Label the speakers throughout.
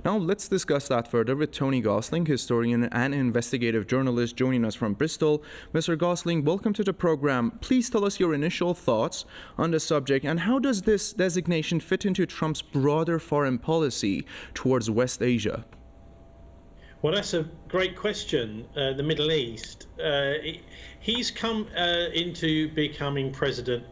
Speaker 1: Now, let's discuss that further with Tony Gosling, historian and investigative journalist, joining us from Bristol. Mr. Gosling, welcome to the program. Please tell us your initial thoughts on the subject, and how does this designation fit into Trump's broader foreign policy towards West Asia?
Speaker 2: Well, that's a great question. The Middle East. He's come into becoming president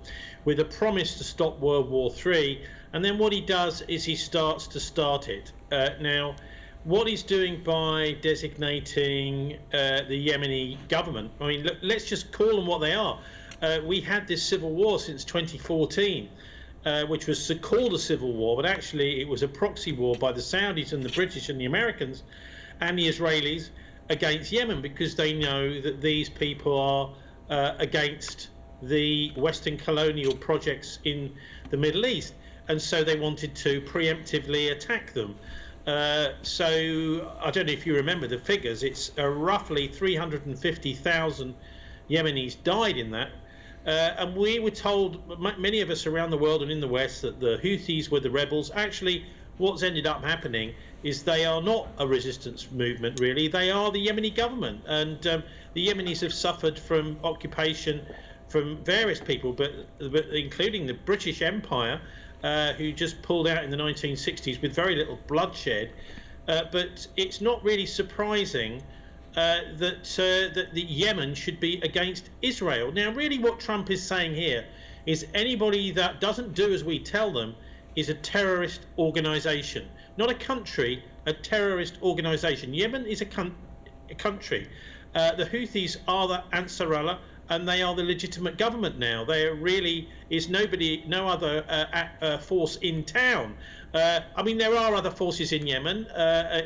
Speaker 2: with a promise to stop World War III, and then what he does is he starts to start it. Now, what he's doing by designating the Yemeni government, I mean, let's just call them what they are. We had this civil war since 2014, which was called a civil war, but actually it was a proxy war by the Saudis and the British and the Americans and the Israelis against Yemen, because they know that these people are against the Western colonial projects in the Middle East, and so they wanted to preemptively attack them. So I don't know if you remember the figures. It's roughly 350,000 Yemenis died in that, and we were told, many of us around the world and in the West, that the Houthis were the rebels. Actually, what's ended up happening is they are not a resistance movement, really. They are the Yemeni government, and the Yemenis have suffered from occupation from various people, but including the British Empire, who just pulled out in the 1960s with very little bloodshed. But it's not really surprising that the Yemen should be against Israel. Now, really what Trump is saying here is anybody that doesn't do as we tell them is a terrorist organization, not a country, a terrorist organization. Yemen is a country. The Houthis are the Ansarullah, and they are the legitimate government now. There really is no other force in town. I mean, there are other forces in Yemen,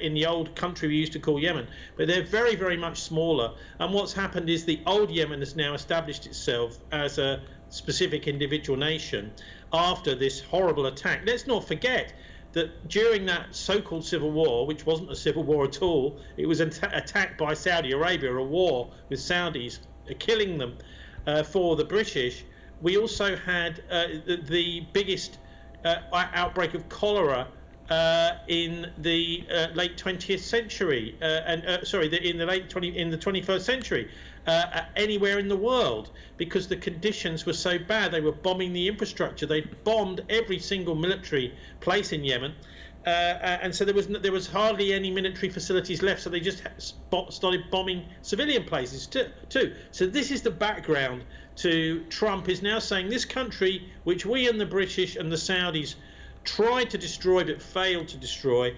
Speaker 2: in the old country we used to call Yemen, but they're very, very much smaller. And what's happened is the old Yemen has now established itself as a specific individual nation after this horrible attack. Let's not forget that during that so-called civil war, which wasn't a civil war at all, it was an attack by Saudi Arabia, a war with Saudis killing them for the British. We also had the biggest outbreak of cholera in the late 20th century, in the 21st century, anywhere in the world, because the conditions were so bad. They were bombing the infrastructure. They bombed every single military place in Yemen, and so there was hardly any military facilities left. So they just started bombing civilian places too. So this is the background to Trump is now saying this country, which we and the British and the Saudis tried to destroy but failed to destroy,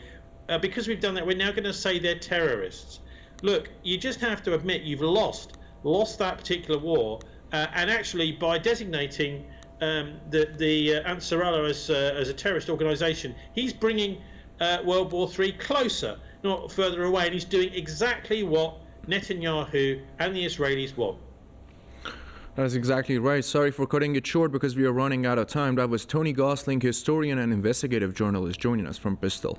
Speaker 2: because we've done that, we're now going to say they're terrorists. Look, you just have to admit you've lost that particular war, and actually by designating the Ansarullah as a terrorist organization, he's bringing World War III closer, not further away, and he's doing exactly what Netanyahu and the Israelis want.
Speaker 1: That is exactly right. Sorry for cutting it short because we are running out of time. That was Tony Gosling, historian and investigative journalist, joining us from Bristol.